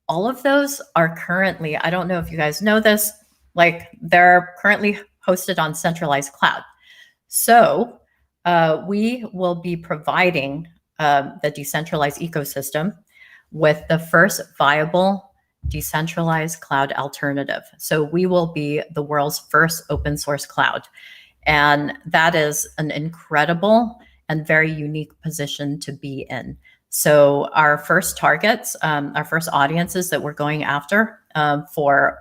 All of those are currently, I don't know if you guys know this, like they're currently hosted on centralized cloud. So we will be providing the decentralized ecosystem with the first viable decentralized cloud alternative. So we will be the world's first open source cloud. And that is an incredible and very unique position to be in. So our first targets, our first audiences that we're going after for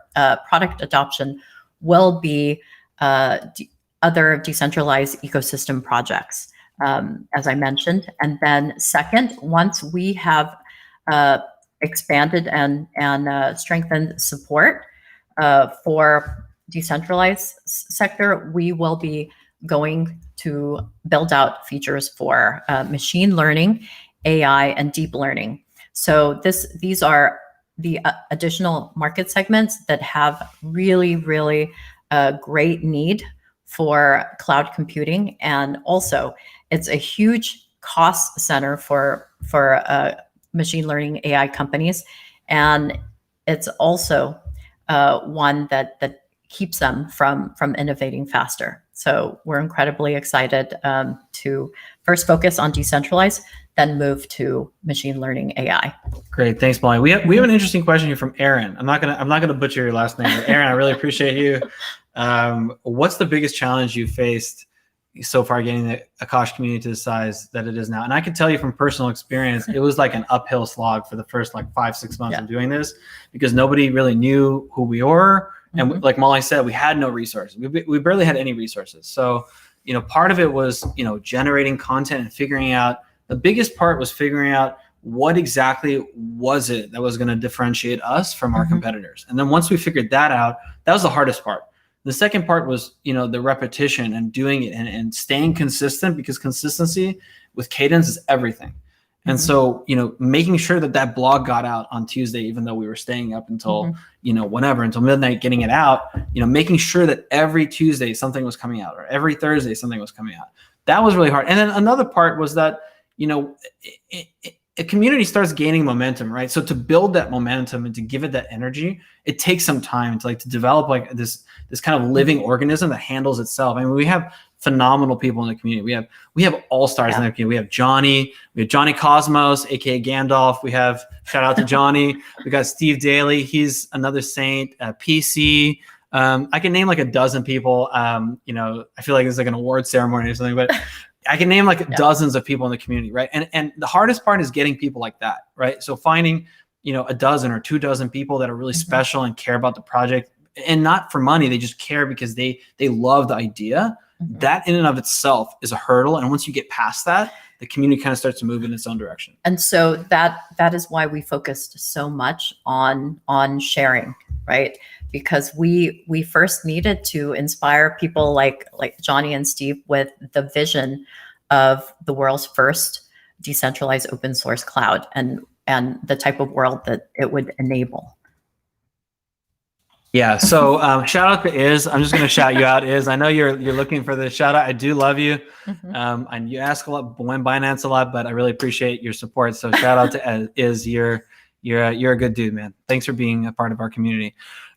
product adoption will be other decentralized ecosystem projects, as I mentioned. And then second, once we have expanded and strengthened support for decentralized sector, we will be going to build out features for machine learning, AI, and deep learning. So these are the additional market segments that have really, really great need for cloud computing. And also it's a huge cost center for machine learning AI companies. And it's also one that keeps them from innovating faster. So we're incredibly excited to first focus on decentralized, then move to machine learning AI. Great, thanks, Maly. We have an interesting question here from Aaron. I'm not gonna butcher your last name, but Aaron, I really appreciate you. What's the biggest challenge you faced so far getting the Akash community to the size that it is now? And I can tell you from personal experience, it was like an uphill slog for the first 5-6 months of doing this, because nobody really knew who we were. And like Maly said, we had no resources. We barely had any resources. So, part of it was, generating content and figuring out, the biggest part was figuring out what exactly was it that was going to differentiate us from our competitors. And then once we figured that out, that was the hardest part. The second part was, the repetition and doing it and staying consistent, because consistency with cadence is everything. And so, making sure that blog got out on Tuesday, even though we were staying up until, until midnight, getting it out, making sure that every Tuesday something was coming out, or every Thursday something was coming out. That was really hard. And then another part was that, a community starts gaining momentum, right? So to build that momentum and to give it that energy, it takes some time to develop this kind of living organism that handles itself. I mean, we have phenomenal people in the community. We have all stars in the community. We have Johnny Cosmos, aka Gandalf. We have, shout out to Johnny. We got Steve Daly. He's another saint. PC. I can name like a dozen people. You know, I feel like it's like an award ceremony or something, but I can name like dozens of people in the community, right? And the hardest part is getting people like that, right? So finding, you know, a dozen or 2 dozen people that are really special and care about the project, and not for money. They just care because they love the idea. That in and of itself is a hurdle. And once you get past that, the community kind of starts to move in its own direction. And so that is why we focused so much on sharing, right? Because we first needed to inspire people like Johnny and Steve with the vision of the world's first decentralized open source cloud and the type of world that it would enable. Yeah. So shout out to Iz. I'm just going to shout you out, Iz. I know you're looking for the shout out. I do love you. And you ask a lot, when Binance a lot, but I really appreciate your support. So shout out to Iz. You're a good dude, man. Thanks for being a part of our community.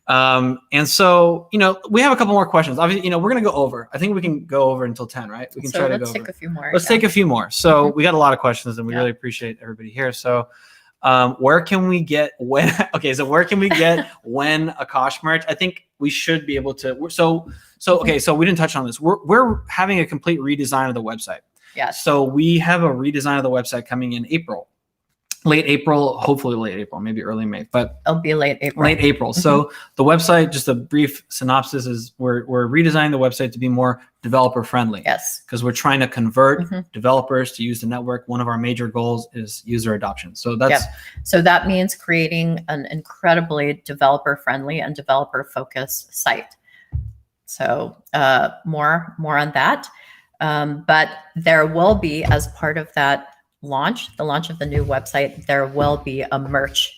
And so, you know, we have a couple more questions. Obviously, you know, we're going to go over. I think we can go over until 10, right? We can try to go over. Let's take a few more. Let's take a few more. So we got a lot of questions, and we really appreciate everybody here. So where can we get when? Okay, so where can we get when Akash merch? I think we should be able to. So okay, so we didn't touch on this. We're having a complete redesign of the website. Yes. So we have a redesign of the website coming in April. Late April, hopefully late April, maybe early May, but it'll be late April. Late April. So the website, just a brief synopsis, is we're redesigning the website to be more developer friendly. Yes. Because we're trying to convert developers to use the network. One of our major goals is user adoption. So that's so that means creating an incredibly developer friendly and developer focused site. So more on that. But there will be, as part of that the launch of the new website, there will be a merch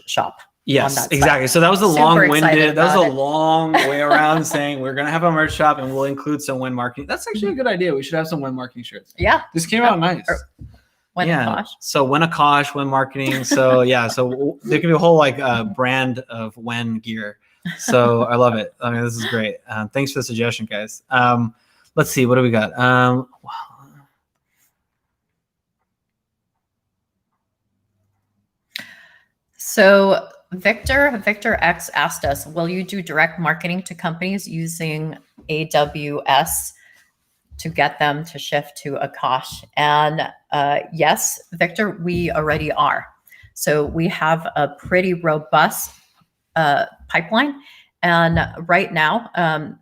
shop. Yes, exactly. So that was a long-winded, that was a long way around saying we're going to have a merch shop and we'll include some When marketing. That's actually a good idea. We should have some When marketing shirts. Yeah. This came out nice. When Akash. So When Akash, When marketing. So yeah, so there can be a whole like brand of When gear. So I love it. I mean, this is great. Thanks for the suggestion, guys. Let's see, what do we got? So Victor X asked us, will you do direct marketing to companies using AWS to get them to shift to Akash? And yes, Victor, we already are. So we have a pretty robust pipeline. And right now,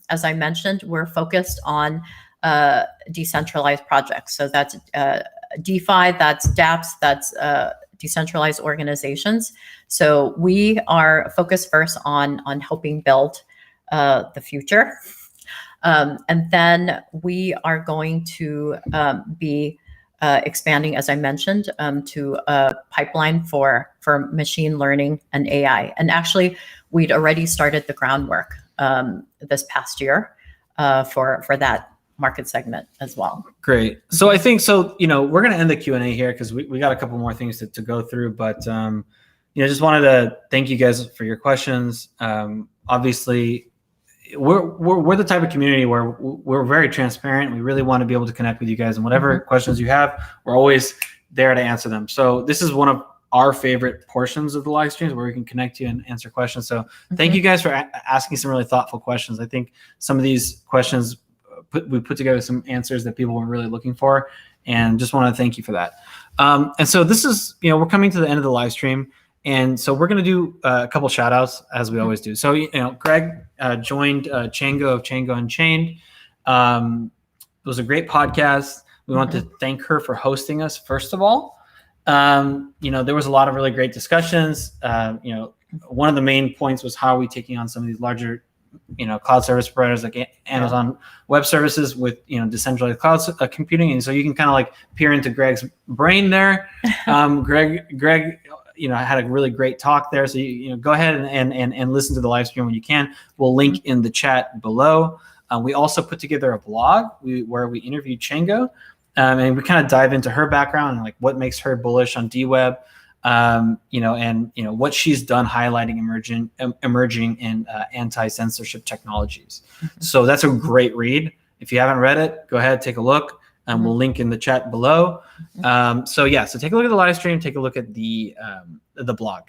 as I mentioned, we're focused on decentralized projects. So that's DeFi, that's dApps, that's decentralized organizations. So we are focused first on helping build the future. And then we are going to be expanding, as I mentioned, to a pipeline for machine learning and AI. And actually, we'd already started the groundwork this past year for that market segment as well. Great. So I think, you know, we're going to end the Q&A here because we got a couple more things to go through, but, you know, just wanted to thank you guys for your questions. Obviously, we're the type of community where we're very transparent. We really want to be able to connect with you guys, and whatever questions you have, we're always there to answer them. So this is one of our favorite portions of the live streams where we can connect you and answer questions. So thank you guys for asking some really thoughtful questions. I think some of these questions, we put together some answers that people were really looking for, and just want to thank you for that. And so this is, you know, we're coming to the end of the live stream. And so we're going to do a couple shout outs as we always do. So, you know, Greg joined Chango of Chango Unchained. It was a great podcast. We want to thank her for hosting us, first of all. You know, there was a lot of really great discussions. You know, one of the main points was how are we taking on some of these larger, you know, cloud service providers like Amazon Web Services with, you know, decentralized cloud computing. And so you can kind of like peer into Greg's brain there. Greg, you know, had a really great talk there. So, you know, go ahead and listen to the live stream when you can. We'll link in the chat below. We also put together a blog where we interviewed Chango. And we kind of dive into her background and like what makes her bullish on DWeb, you know, and, you know, what she's done highlighting emerging in anti-censorship technologies. So that's a great read. If you haven't read it, go ahead, take a look. We'll link in the chat below. So take a look at the live stream. Take a look at the blog.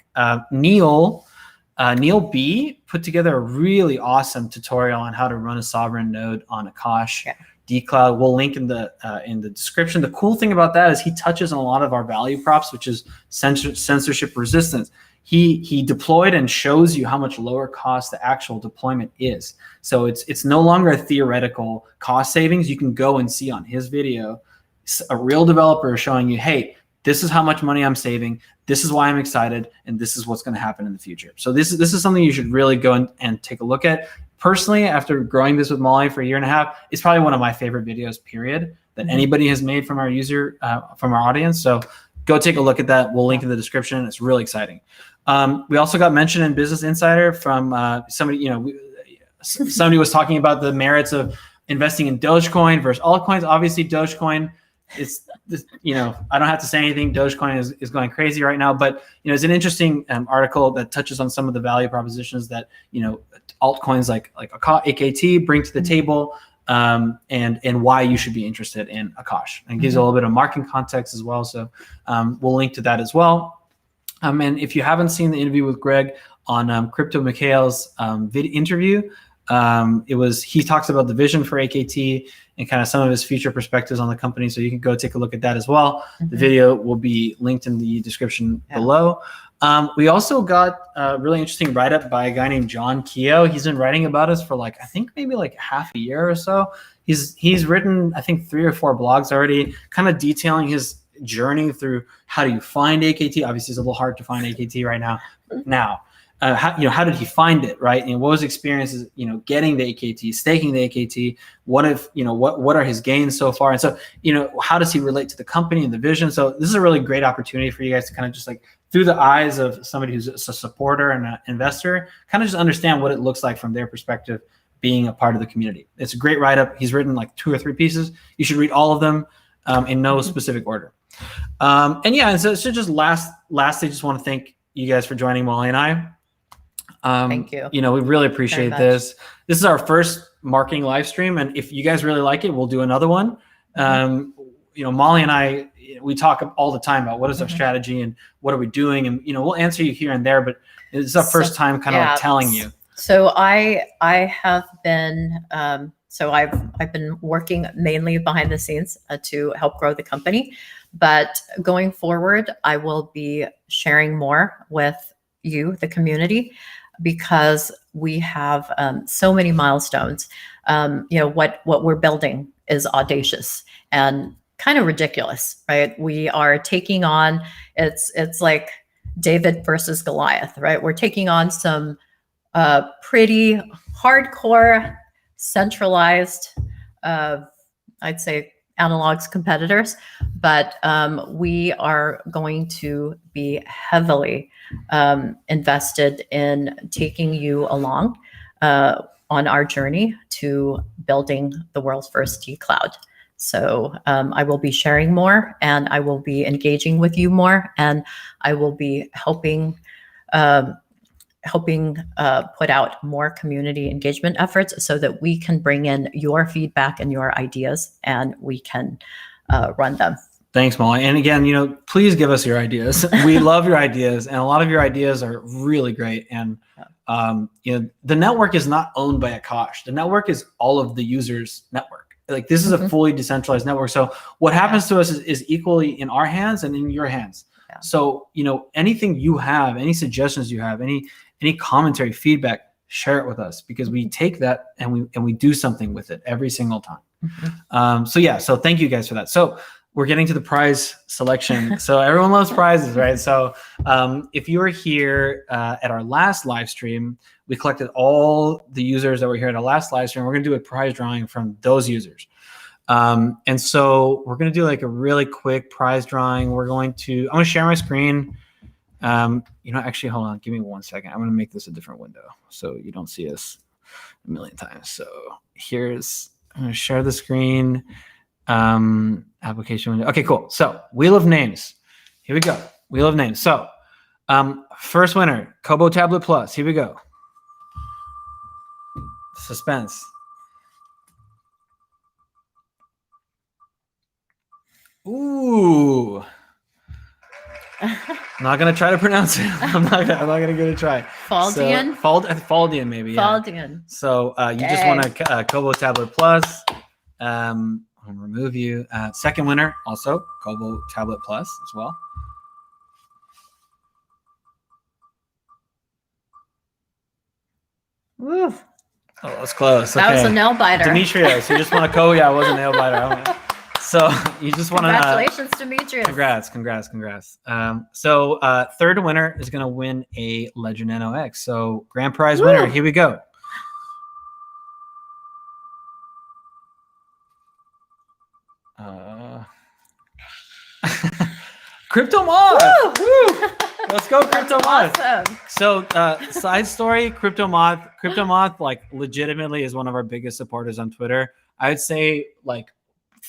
Neil B put together a really awesome tutorial on how to run a sovereign node on Akash dcloud. We'll link in the description. The cool thing about that is he touches on a lot of our value props, which is censorship resistance. He deployed and shows you how much lower cost the actual deployment is. So it's no longer a theoretical cost savings. You can go and see on his video, a real developer showing you, hey, this is how much money I'm saving. This is why I'm excited, and this is what's going to happen in the future. So this is something you should really go and take a look at. Personally, after growing this with Maly for a year and a half, it's probably one of my favorite videos, period, that anybody has made from our audience. So go take a look at that. We'll link in the description. It's really exciting. We also got mentioned in Business Insider from somebody. Somebody was talking about the merits of investing in Dogecoin versus altcoins. Obviously, Dogecoin is I don't have to say anything. Dogecoin is going crazy right now, but it's an interesting article that touches on some of the value propositions that altcoins like AKT bring to the table, and why you should be interested in Akash. And gives a little bit of market context as well. So we'll link to that as well. And if you haven't seen the interview with Greg on Crypto Mikhail's interview, he talks about the vision for AKT and kind of some of his future perspectives on the company. So you can go take a look at that as well. The video will be linked in the description below. We also got a really interesting write-up by a guy named John Keogh. He's been writing about us for I think maybe half a year or so. He's written, I think, 3 or 4 blogs already, kind of detailing his journey through how do you find AKT. Obviously, it's a little hard to find AKT right now. How did he find it, right? And what was experiences, getting the AKT, staking the AKT? What are his gains so far? And so, how does he relate to the company and the vision? So this is a really great opportunity for you guys to kind of just through the eyes of somebody who's a supporter and an investor, kind of just understand what it looks like from their perspective, being a part of the community. It's a great write-up. He's written 2 or 3 pieces. You should read all of them in no specific order. And so just lastly, just want to thank you guys for joining Maly and I. Thank you. We really appreciate this. This is our first marketing live stream, and if you guys really like it, we'll do another one. Maly and I, we talk all the time about what is our strategy and what are we doing, and we'll answer you here and there, but it's our first time kind of telling you. So I have been I've been working mainly behind the scenes to help grow the company, but going forward, I will be sharing more with you, the community, because we have so many milestones. What we're building is audacious and kind of ridiculous, right? We are taking on, it's like David versus Goliath, right? We're taking on some pretty hardcore, centralized, I'd say analogs competitors, but we are going to be heavily invested in taking you along on our journey to building the world's first dcloud. So I will be sharing more, and I will be engaging with you more, and I will be helping put out more community engagement efforts so that we can bring in your feedback and your ideas, and we can run them. Thanks, Maly. And again, please give us your ideas. We love your ideas, and a lot of your ideas are really great. And the network is not owned by Akash. The network is all of the users' network. This is a fully decentralized network. So what happens to us is equally in our hands and in your hands. Yeah. So anything you have, any suggestions you have, any commentary, feedback, share it with us, because we take that and we do something with it every single time. So thank you guys for that. So we're getting to the prize selection. So everyone loves prizes, right? So if you were here at our last live stream, we collected all the users that were here at our last live stream. We're going to do a prize drawing from those users. And so we're going to do a really quick prize drawing. I'm going to share my screen. Actually, hold on. Give me 1 second. I'm going to make this a different window so you don't see us a million times. So I'm going to share the screen. Application window. Okay, cool. So Wheel of Names. Here we go. Wheel of Names. So first winner, Kobo Tablet Plus. Here we go. Suspense. Ooh. I'm not gonna try to pronounce it. I'm not gonna give it a try. Faldian? Faldian, maybe. Yeah. Faldian. So you just won a Kobo Tablet Plus. I'll remove you. Second winner, also Kobo Tablet Plus as well. Woo. Oh, that's close. That was a nail biter. Demetrius, you just want a Kobo. Yeah, it was a nail biter. So you just want to. Congratulations, Demetrius. Congrats. So third winner is going to win a Legend NOX. So grand prize winner. Here we go. Crypto Moth. Woo! Let's go, Crypto Moth. Awesome. So side story, Crypto Moth, like legitimately is one of our biggest supporters on Twitter. I would say like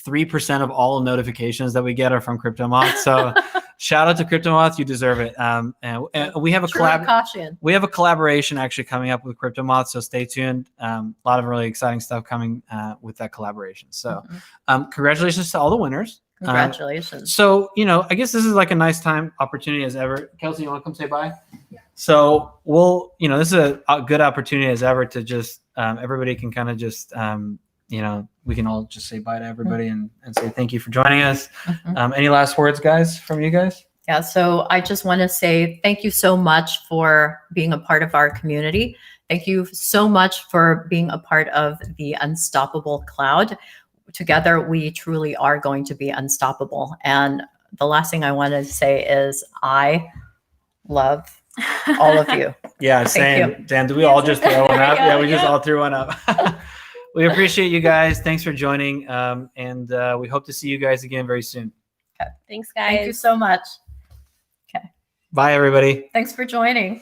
3% of all notifications that we get are from Crypto Moth. So shout out to Crypto Moth, you deserve it. And we have a collaboration actually coming up with Crypto Moth, so stay tuned. A lot of really exciting stuff coming with that collaboration. So congratulations to all the winners. Congratulations. So, I guess this is like a nice opportunity as ever. Kelsey, you want to come say bye? Yeah. So this is a good opportunity as ever to just, everybody can kind of just, we can all just say bye to everybody and say thank you for joining us. Any last words, guys, from you guys? Yeah, so I just want to say thank you so much for being a part of our community. Thank you so much for being a part of the Unstoppable Cloud. Together, we truly are going to be unstoppable. And the last thing I want to say is I love all of you. Yeah, same. Dan, do we all just throw one up? Yeah, we just all threw one up. We appreciate you guys. Thanks for joining. And we hope to see you guys again very soon. Thanks, guys. Thank you so much. Bye, everybody. Thanks for joining.